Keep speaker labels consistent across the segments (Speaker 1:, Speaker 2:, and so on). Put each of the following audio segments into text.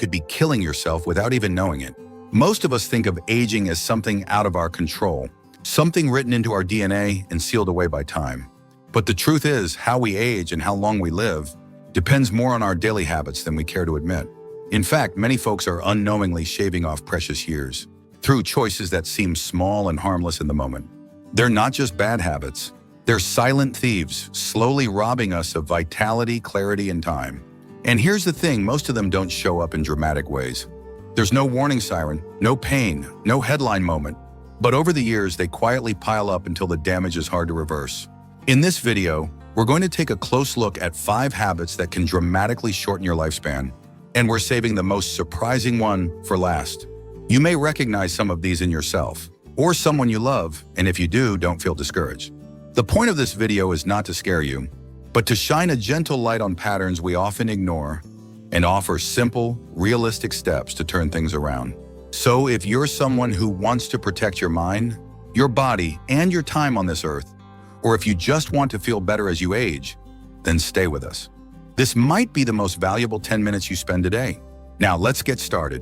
Speaker 1: could be killing yourself without even knowing it. Most of us think of aging as something out of our control, something written into our DNA and sealed away by time. But the truth is, how we age and how long we live depends more on our daily habits than we care to admit. In fact, many folks are unknowingly shaving off precious years through choices that seem small and harmless in the moment. They're not just bad habits. They're silent thieves, slowly robbing us of vitality, clarity, and time. And here's the thing, most of them don't show up in dramatic ways. There's no warning siren, no pain, no headline moment. But over the years, they quietly pile up until the damage is hard to reverse. In this video, we're going to take a close look at 5 habits that can dramatically shorten your lifespan. And we're saving the most surprising one for last. You may recognize some of these in yourself, or someone you love, and if you do, don't feel discouraged. The point of this video is not to scare you, but to shine a gentle light on patterns we often ignore and offer simple, realistic steps to turn things around. So if you're someone who wants to protect your mind, your body, and your time on this earth, or if you just want to feel better as you age, then stay with us. This might be the most valuable 10 minutes you spend today. Now let's get started.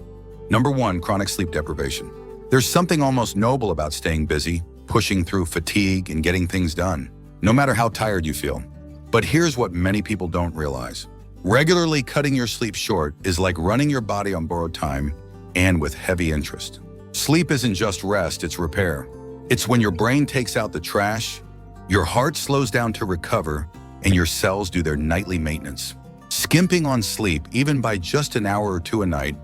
Speaker 1: Number 1, chronic sleep deprivation. There's something almost noble about staying busy, pushing through fatigue, and getting things done, no matter how tired you feel. But here's what many people don't realize. Regularly cutting your sleep short is like running your body on borrowed time and with heavy interest. Sleep isn't just rest, it's repair. It's when your brain takes out the trash, your heart slows down to recover, and your cells do their nightly maintenance. Skimping on sleep, even by just an hour or 2 a night,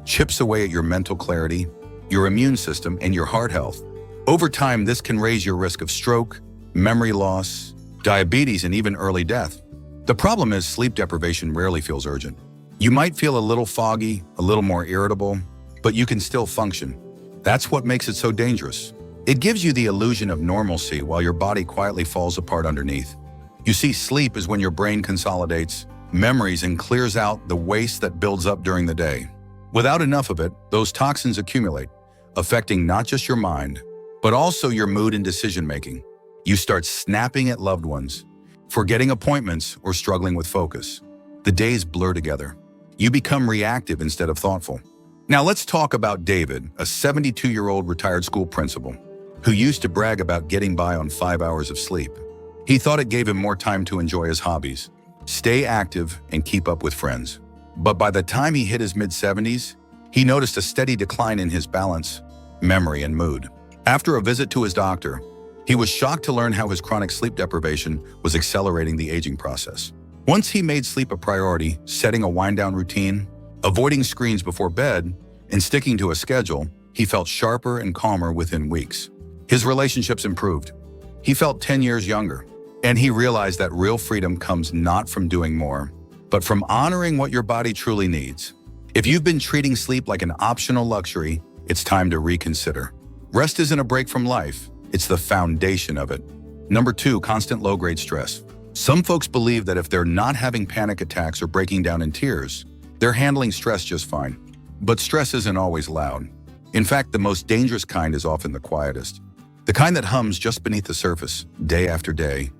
Speaker 1: chips away at your mental clarity, your immune system, and your heart health. Over time, this can raise your risk of stroke, memory loss, diabetes, and even early death. The problem is sleep deprivation rarely feels urgent. You might feel a little foggy, a little more irritable, but you can still function. That's what makes it so dangerous. It gives you the illusion of normalcy while your body quietly falls apart underneath. You see, sleep is when your brain consolidates memories and clears out the waste that builds up during the day. Without enough of it, those toxins accumulate, affecting not just your mind, but also your mood and decision-making. You start snapping at loved ones, forgetting appointments, or struggling with focus. The days blur together. You become reactive instead of thoughtful. Now let's talk about David, a 72-year-old retired school principal, who used to brag about getting by on 5 hours of sleep. He thought it gave him more time to enjoy his hobbies, stay active, and keep up with friends. But by the time he hit his mid-70s, he noticed a steady decline in his balance, memory, and mood. After a visit to his doctor, he was shocked to learn how his chronic sleep deprivation was accelerating the aging process. Once he made sleep a priority, setting a wind-down routine, avoiding screens before bed, and sticking to a schedule, he felt sharper and calmer within weeks. His relationships improved. He felt 10 years younger, and he realized that real freedom comes not from doing more, but from honoring what your body truly needs. If you've been treating sleep like an optional luxury, it's time to reconsider. Rest isn't a break from life, it's the foundation of it. Number 2, constant low-grade stress. Some folks believe that if they're not having panic attacks or breaking down in tears, they're handling stress just fine. But stress isn't always loud. In fact, the most dangerous kind is often the quietest. The kind that hums just beneath the surface, day after day,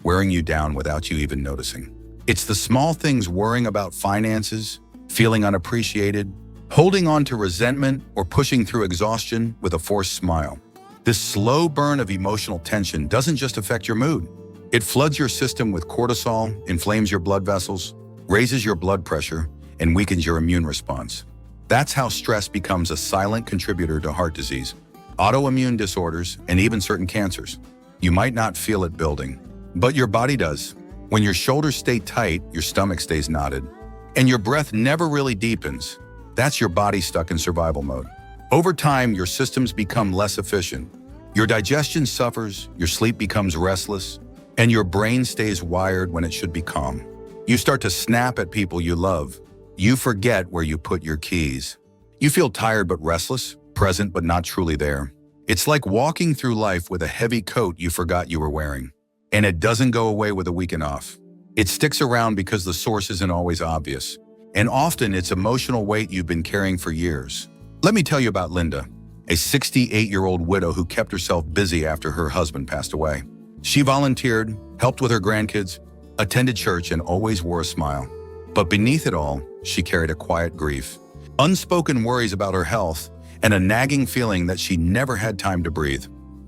Speaker 1: wearing you down without you even noticing. It's the small things: worrying about finances, feeling unappreciated, holding on to resentment, or pushing through exhaustion with a forced smile. This slow burn of emotional tension doesn't just affect your mood. It floods your system with cortisol, inflames your blood vessels, raises your blood pressure, and weakens your immune response. That's how stress becomes a silent contributor to heart disease, autoimmune disorders, and even certain cancers. You might not feel it building, but your body does. When your shoulders stay tight, your stomach stays knotted, and your breath never really deepens, that's your body stuck in survival mode. Over time, your systems become less efficient. Your digestion suffers, your sleep becomes restless, and your brain stays wired when it should be calm. You start to snap at people you love. You forget where you put your keys. You feel tired but restless, present but not truly there. It's like walking through life with a heavy coat you forgot you were wearing. And it doesn't go away with a weekend off. It sticks around because the source isn't always obvious. And often it's emotional weight you've been carrying for years. Let me tell you about Linda, a 68-year-old widow who kept herself busy after her husband passed away. She volunteered, helped with her grandkids, attended church, and always wore a smile. But beneath it all, she carried a quiet grief. unspoken worries about her health, and a nagging feeling that she never had time to breathe.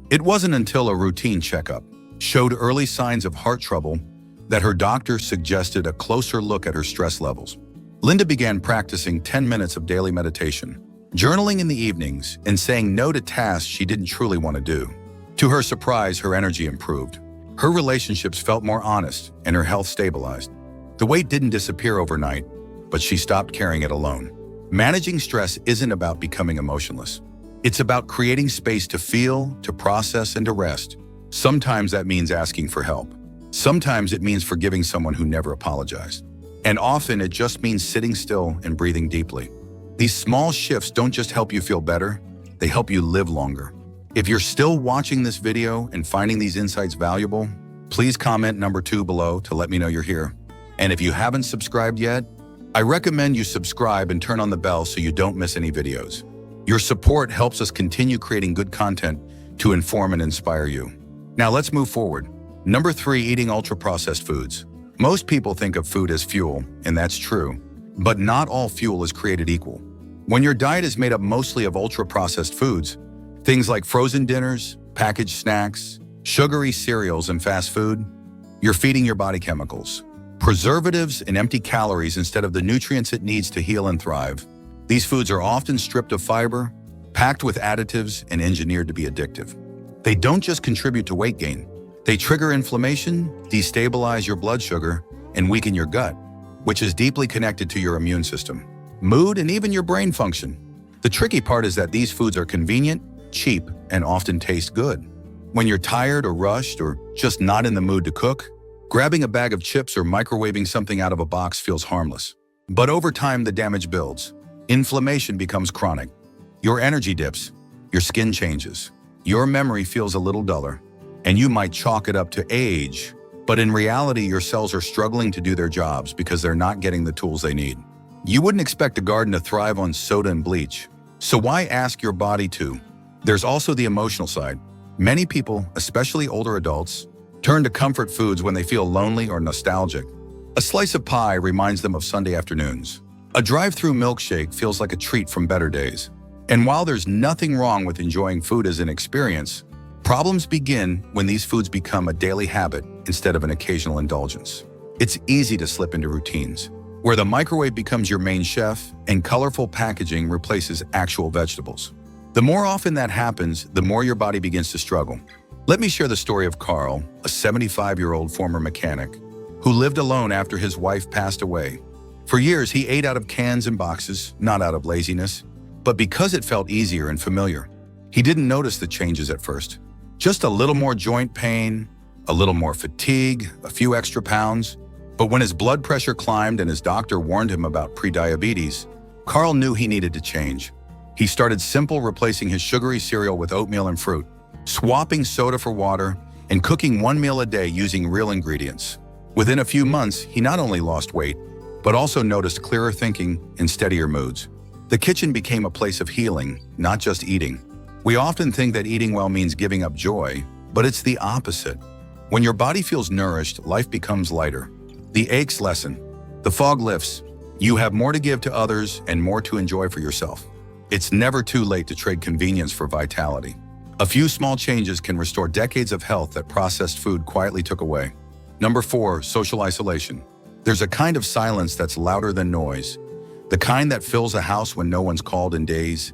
Speaker 1: It wasn't until a routine checkup showed early signs of heart trouble that her doctor suggested a closer look at her stress levels. Linda began practicing 10 minutes of daily meditation, journaling in the evenings, and saying no to tasks she didn't truly want to do. To her surprise, her energy improved. Her relationships felt more honest, and her health stabilized. The weight didn't disappear overnight, but she stopped carrying it alone. Managing stress isn't about becoming emotionless. It's about creating space to feel, to process, and to rest. Sometimes that means asking for help. Sometimes it means forgiving someone who never apologized. And often it just means sitting still and breathing deeply. These small shifts don't just help you feel better, they help you live longer. If you're still watching this video and finding these insights valuable, please comment number 2 below to let me know you're here. And if you haven't subscribed yet, I recommend you subscribe and turn on the bell so you don't miss any videos. Your support helps us continue creating good content to inform and inspire you. Now let's move forward. Number 3, eating ultra-processed foods. Most people think of food as fuel, and that's true, but not all fuel is created equal. When your diet is made up mostly of ultra-processed foods, things like frozen dinners, packaged snacks, sugary cereals, and fast food, you're feeding your body chemicals, preservatives, and empty calories instead of the nutrients it needs to heal and thrive. These foods are often stripped of fiber, packed with additives, and engineered to be addictive. They don't just contribute to weight gain. They trigger inflammation, destabilize your blood sugar, and weaken your gut, which is deeply connected to your immune system, mood, and even your brain function. The tricky part is that these foods are convenient, cheap, and often taste good. When you're tired or rushed or just not in the mood to cook, grabbing a bag of chips or microwaving something out of a box feels harmless. But over time, the damage builds. Inflammation becomes chronic. Your energy dips, your skin changes, your memory feels a little duller, and you might chalk it up to age, but in reality, your cells are struggling to do their jobs because they're not getting the tools they need. You wouldn't expect a garden to thrive on soda and bleach, so why ask your body to? There's also the emotional side. Many people, especially older adults, turn to comfort foods when they feel lonely or nostalgic. A slice of pie reminds them of Sunday afternoons. A drive-through milkshake feels like a treat from better days. And while there's nothing wrong with enjoying food as an experience, problems begin when these foods become a daily habit instead of an occasional indulgence. It's easy to slip into routines, where the microwave becomes your main chef and colorful packaging replaces actual vegetables. The more often that happens, the more your body begins to struggle. Let me share the story of Carl, a 75-year-old former mechanic, who lived alone after his wife passed away. For years, he ate out of cans and boxes, not out of laziness, but because it felt easier and familiar. He didn't notice the changes at first. Just a little more joint pain, a little more fatigue, a few extra pounds. But when his blood pressure climbed and his doctor warned him about prediabetes, Carl knew he needed to change. He started simple, replacing his sugary cereal with oatmeal and fruit, swapping soda for water, and cooking one meal a day using real ingredients. Within a few months, he not only lost weight, but also noticed clearer thinking and steadier moods. The kitchen became a place of healing, not just eating. We often think that eating well means giving up joy, but it's the opposite. When your body feels nourished, life becomes lighter. The aches lessen, the fog lifts, you have more to give to others and more to enjoy for yourself. It's never too late to trade convenience for vitality. A few small changes can restore decades of health that processed food quietly took away. Number 4, social isolation. There's a kind of silence that's louder than noise, the kind that fills a house when no one's called in days,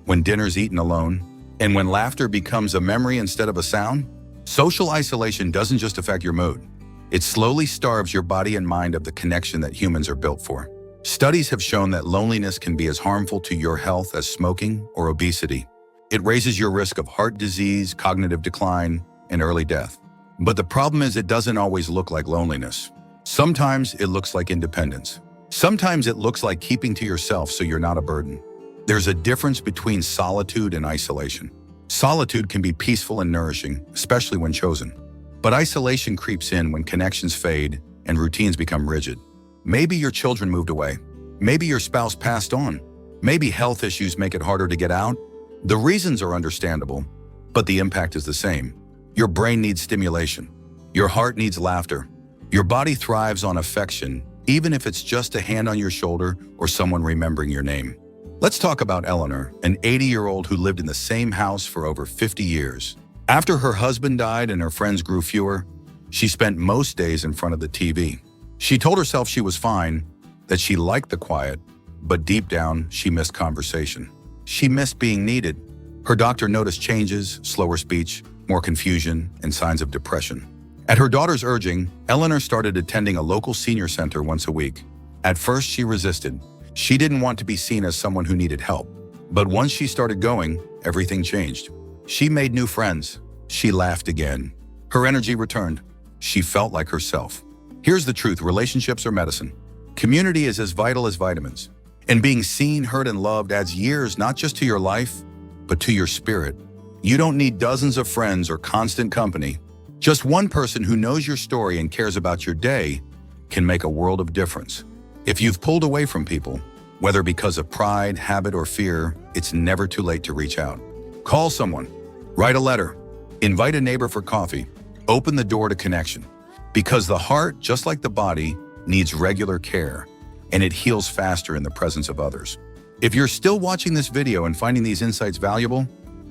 Speaker 1: when dinner's eaten alone, and when laughter becomes a memory instead of a sound. Social isolation doesn't just affect your mood. It slowly starves your body and mind of the connection that humans are built for. Studies have shown that loneliness can be as harmful to your health as smoking or obesity. It raises your risk of heart disease, cognitive decline, and early death. But the problem is it doesn't always look like loneliness. Sometimes it looks like independence. Sometimes it looks like keeping to yourself so you're not a burden. There's a difference between solitude and isolation. Solitude can be peaceful and nourishing, especially when chosen. But isolation creeps in when connections fade and routines become rigid. Maybe your children moved away. Maybe your spouse passed on. Maybe health issues make it harder to get out. The reasons are understandable, but the impact is the same. Your brain needs stimulation. Your heart needs laughter. Your body thrives on affection, even if it's just a hand on your shoulder or someone remembering your name. Let's talk about Eleanor, an 80-year-old who lived in the same house for over 50 years. After her husband died and her friends grew fewer, she spent most days in front of the TV. She told herself she was fine, that she liked the quiet, but deep down, she missed conversation. She missed being needed. Her doctor noticed changes, slower speech, more confusion, and signs of depression. At her daughter's urging, Eleanor started attending a local senior center once a week. At first, she resisted. She didn't want to be seen as someone who needed help. But once she started going, everything changed. She made new friends. She laughed again. Her energy returned. She felt like herself. Here's the truth: relationships are medicine. Community is as vital as vitamins. And being seen, heard, and loved adds years not just to your life, but to your spirit. You don't need dozens of friends or constant company. Just one person who knows your story and cares about your day can make a world of difference. If you've pulled away from people, whether because of pride, habit, or fear, it's never too late to reach out. Call someone, write a letter, invite a neighbor for coffee, open the door to connection. Because the heart, just like the body, needs regular care, and it heals faster in the presence of others. If you're still watching this video and finding these insights valuable,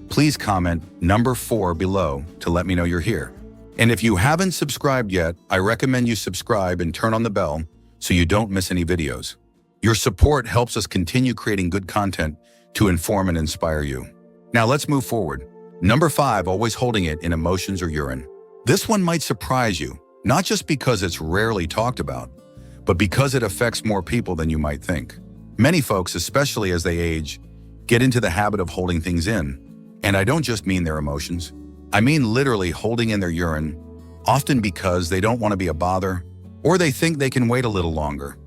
Speaker 1: please comment number 4 below to let me know you're here. And if you haven't subscribed yet, I recommend you subscribe and turn on the bell so you don't miss any videos. Your support helps us continue creating good content to inform and inspire you. Now let's move forward. Number 5, always holding it in emotions or urine. This one might surprise you, not just because it's rarely talked about, but because it affects more people than you might think. Many folks, especially as they age, get into the habit of holding things in. And I don't just mean their emotions. I mean literally holding in their urine, often because they don't want to be a bother, or they think they can wait a little longer,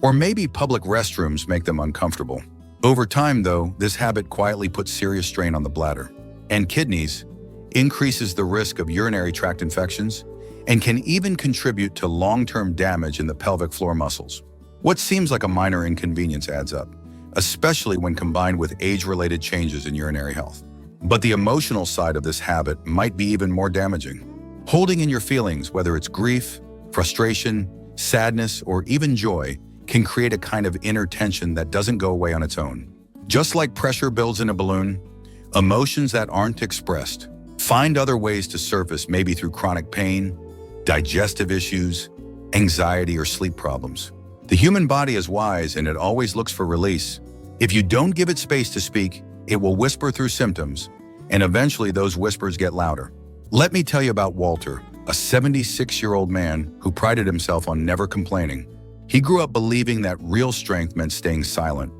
Speaker 1: or maybe public restrooms make them uncomfortable. Over time, though, this habit quietly puts serious strain on the bladder and kidneys, increases the risk of urinary tract infections, and can even contribute to long-term damage in the pelvic floor muscles. What seems like a minor inconvenience adds up, especially when combined with age-related changes in urinary health. But the emotional side of this habit might be even more damaging. Holding in your feelings, whether it's grief, frustration, sadness, or even joy, can create a kind of inner tension that doesn't go away on its own. Just like pressure builds in a balloon, emotions that aren't expressed find other ways to surface, maybe through chronic pain, digestive issues, anxiety, or sleep problems. The human body is wise and it always looks for release. If you don't give it space to speak, it will whisper through symptoms, and eventually those whispers get louder. Let me tell you about Walter, a 76-year-old man who prided himself on never complaining. He grew up believing that real strength meant staying silent,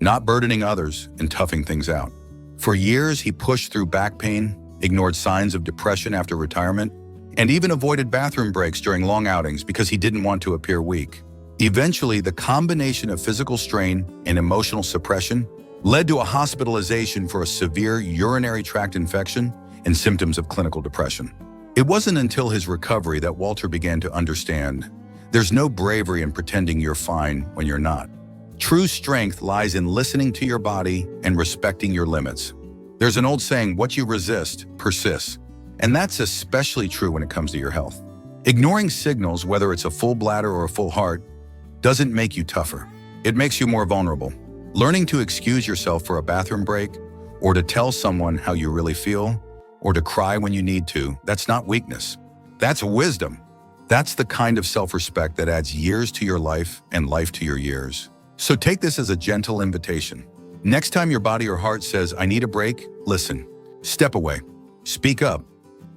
Speaker 1: not burdening others, and toughing things out. For years, he pushed through back pain, ignored signs of depression after retirement, and even avoided bathroom breaks during long outings because he didn't want to appear weak. Eventually, the combination of physical strain and emotional suppression led to a hospitalization for a severe urinary tract infection and symptoms of clinical depression. It wasn't until his recovery that Walter began to understand there's no bravery in pretending you're fine when you're not. True strength lies in listening to your body and respecting your limits. There's an old saying, what you resist persists. And that's especially true when it comes to your health. Ignoring signals, whether it's a full bladder or a full heart, doesn't make you tougher. It makes you more vulnerable. Learning to excuse yourself for a bathroom break, or to tell someone how you really feel, or to cry when you need to, that's not weakness. That's wisdom. That's the kind of self-respect that adds years to your life and life to your years. So take this as a gentle invitation. Next time your body or heart says, I need a break, listen. Step away. Speak up.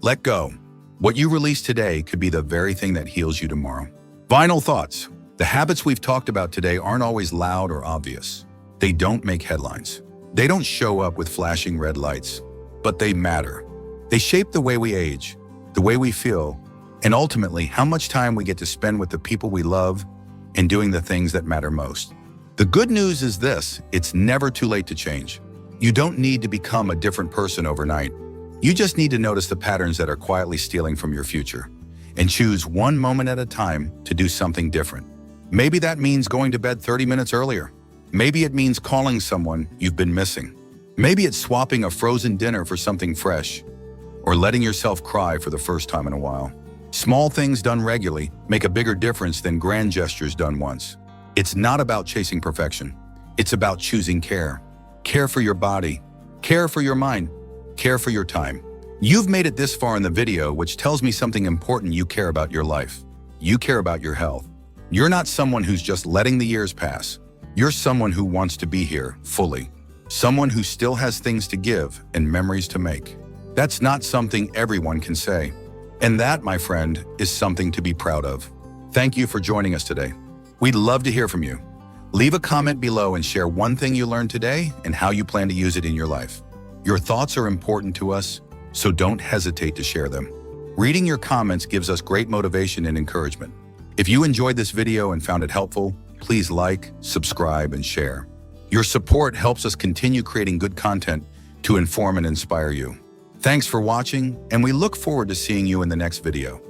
Speaker 1: Let go. What you release today could be the very thing that heals you tomorrow. Final thoughts. The habits we've talked about today aren't always loud or obvious. They don't make headlines. They don't show up with flashing red lights, but they matter. They shape the way we age, the way we feel, and ultimately how much time we get to spend with the people we love and doing the things that matter most. The good news is this: it's never too late to change. You don't need to become a different person overnight. You just need to notice the patterns that are quietly stealing from your future and choose one moment at a time to do something different. Maybe that means going to bed 30 minutes earlier. Maybe it means calling someone you've been missing. Maybe it's swapping a frozen dinner for something fresh, or letting yourself cry for the first time in a while. Small things done regularly make a bigger difference than grand gestures done once. It's not about chasing perfection. It's about choosing care. Care for your body. Care for your mind. Care for your time. You've made it this far in the video, which tells me something important. You care about your life. You care about your health. You're not someone who's just letting the years pass. You're someone who wants to be here fully. Someone who still has things to give and memories to make. That's not something everyone can say. And that, my friend, is something to be proud of. Thank you for joining us today. We'd love to hear from you. Leave a comment below and share one thing you learned today and how you plan to use it in your life. Your thoughts are important to us, so don't hesitate to share them. Reading your comments gives us great motivation and encouragement. If you enjoyed this video and found it helpful, please like, subscribe, and share. Your support helps us continue creating good content to inform and inspire you. Thanks for watching, and we look forward to seeing you in the next video.